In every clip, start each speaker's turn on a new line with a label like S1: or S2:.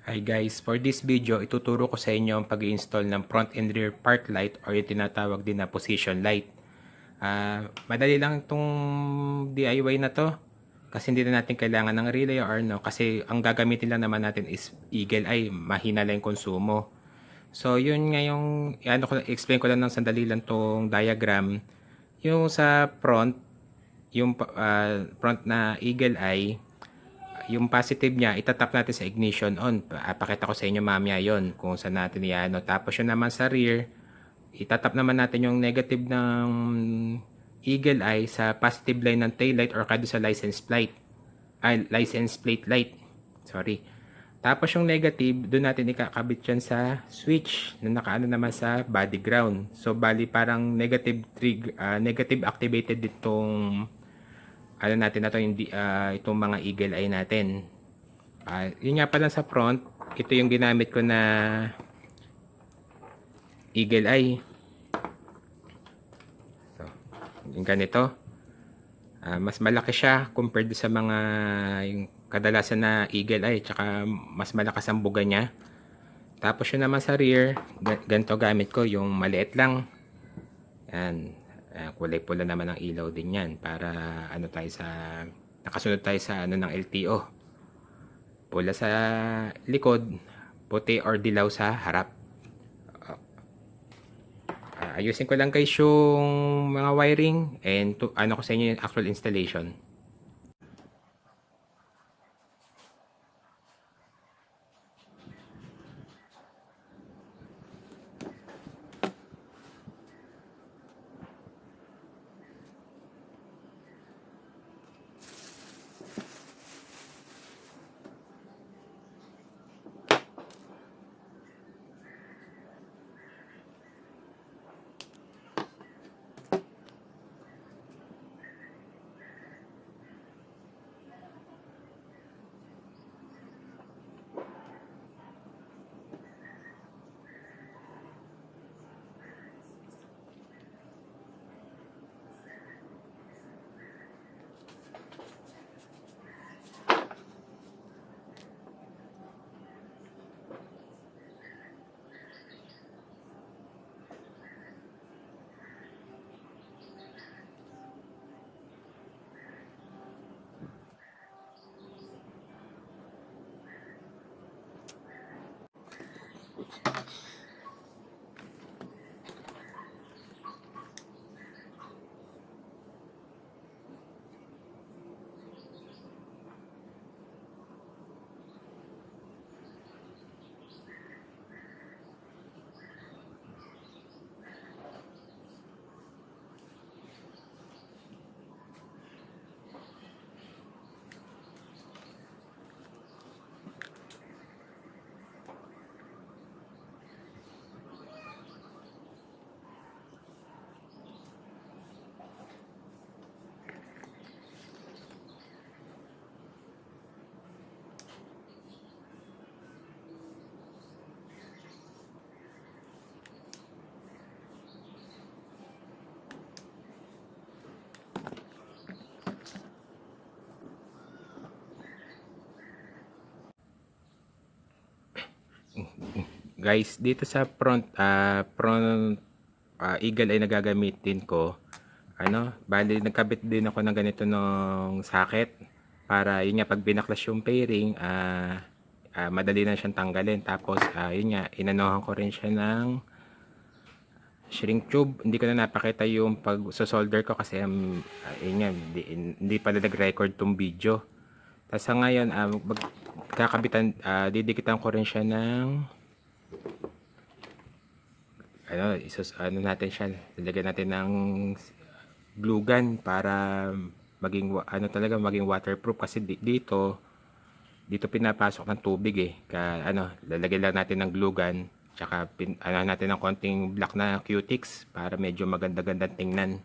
S1: Hi guys, for this video, ituturo ko sa inyo ang pag-install ng front and rear park light or yung tinatawag din na position light. Madali lang itong DIY na to kasi hindi na natin kailangan ng relay or no kasi ang gagamitin lang naman natin is eagle eye, mahina lang yung konsumo. So yun nga yung explain ko lang ng sandali lang tong diagram. Yung sa front, yung front na eagle eye, yung positive niya, itatap natin sa ignition on. Pakita ko sa inyo mamaya yon kung saan natin yan. Tapos yun naman sa rear, itatap naman natin yung negative ng eagle eye sa positive line ng tail light or kado sa license plate. License plate light. Sorry. Tapos yung negative, doon natin ikakabit yan sa switch na nakaano naman sa body ground. So bali parang negative activated ditong ano natin na to, hindi itong mga eagle eye natin. Yun nga pala sa front, ito yung ginamit ko na eagle eye. So, yung ganito. Mas malaki siya compared sa mga yung kadalasan na eagle eye, tsaka mas malakas ang buga niya. Tapos yun naman sa rear, ganito gamit ko, yung maliit lang. Yan. Kulay pula naman ang ilaw din yan para ano tayo sa nakasunod tayo sa ano ng LTO. Pula sa likod, puti or dilaw sa harap. Ayusin ko lang guys yung mga wiring and ano ko sa inyo yung actual installation. Guys, dito sa front eagle ay nagagamitin ko. Bali nagkabit din ako ng ganito ng socket para yun nga pag binaklas yung pairing, madali na siyang tanggalin. Tapos yun nga, inanohan ko rin siya ng shrink tube. Hindi ko na napakita yung pag solder ko kasi yun nga, hindi pala nag-record tong video. Tapos sa ngayon, magkakabitan, didikitan ko rin siya ng natin siya, lalagyan natin ng glue gun para maging maging waterproof kasi dito pinapasok ng tubig lalagyan lang natin ng glue gun tsaka natin ng konting black na Q-Tix para medyo maganda-gandang tingnan.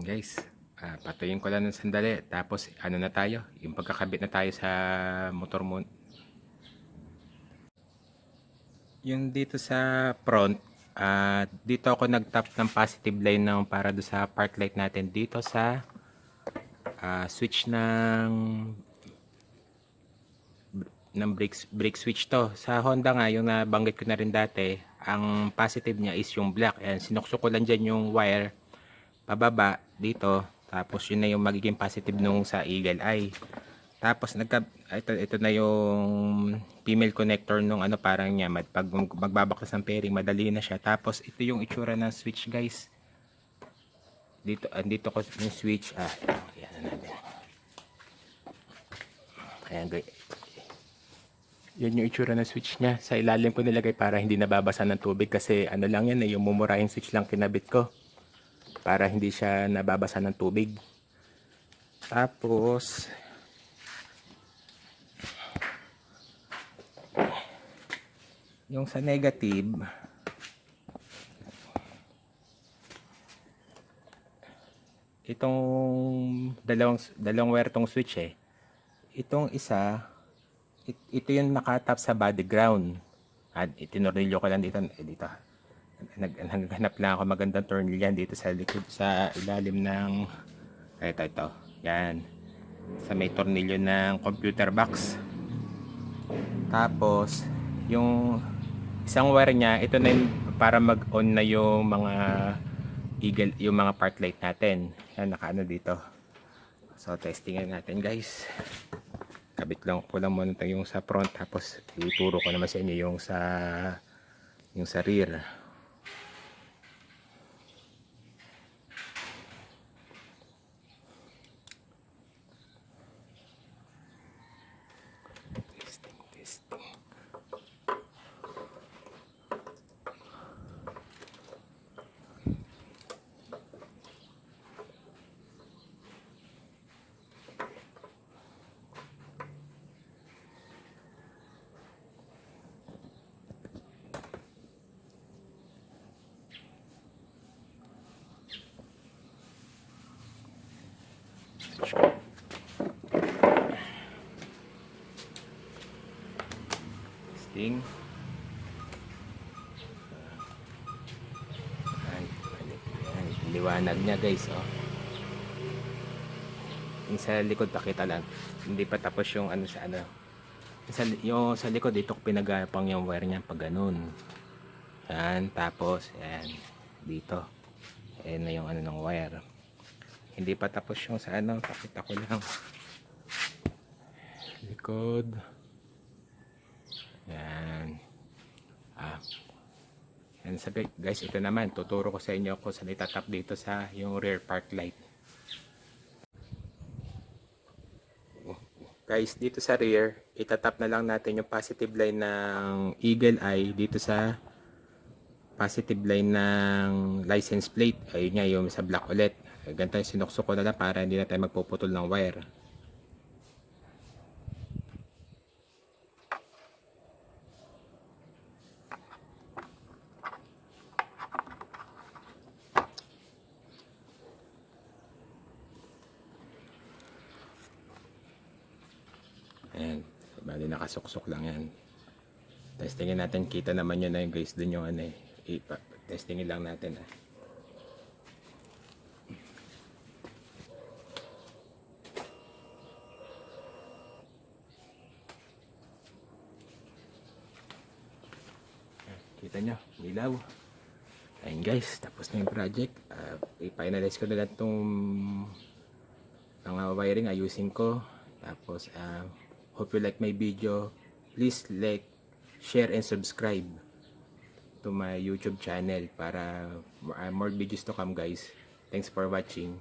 S1: Guys, patayin ko lang ng sandali. Tapos ano na tayo, yung pagkakabit na tayo sa motor mo. Yung dito sa front, dito ako nag-tap ng positive line ng para do sa park light natin dito sa switch ng brake switch to. Sa Honda nga, yung nabanggit ko na rin dati, ang positive niya is yung black. Ayan, sinuksok ko lang dyan yung wire pababa dito. Tapos yun na yung magiging positive nung sa Eagle Eye. Tapos ito na yung female connector nung ano parang niya. Pag magbabaklas ng pairing, madali na siya. Tapos ito yung itsura ng switch guys. Dito ko yung switch. Ayan na natin. Ayan guys. Yan yung itsura ng switch niya. Sa ilalim ko nilagay para hindi nababasa ng tubig kasi ano lang yan yung mumurahing switch lang kinabit ko. Para hindi siya nababasa ng tubig. Tapos yung sa negative, itong dalawang wire tong switch Itong isa, ito yung nakatap sa body ground. At itinornilyo ko lang dito. Dito. Naghanap lang ako magandang tornilyan dito sa likod, sa ilalim ng ito. Yan. Sa may tornilyo ng computer box. Tapos, yung isang wire niya, ito na yung para mag-on na yung mga yung mga park light natin. Yan, nakaano dito. So, testingin natin guys. Kabit lang ko lang muna yung sa front, tapos ituro ko naman sa inyo yung sa rear. Testing. Testing. Liwanag niya guys, yung sa likod pakita lang, hindi pa tapos yung ano sa ano, yung sa likod dito ko pinagapang yung wire niya pag ganun. Yan, tapos yan dito, ayan na yung ano ng wire. Hindi pa tapos yung sa ano, pakita ko lang likod. Yan. Yan sabi guys, ito naman tuturo ko sa inyo kung saan itatap dito sa yung rear park light. Guys, dito sa rear, itatap na lang natin yung positive line ng Eagle Eye dito sa positive line ng license plate. Ayun nga yung sa black ulit. Ganito yung sinuksok ko na lang para hindi na tayo magpuputol ng wire. Ayan, bali nakasuksok lang yan. Testingin natin, kita naman yun na yung guys, dun yung ano testingin lang natin Kita nyo, ilaw. Ayun guys, tapos na yung project. I-finalize ko na lang itong mga wiring, ayusin ko. Tapos, hope you like my video. Please like, share, and subscribe to my YouTube channel para more videos to come guys. Thanks for watching.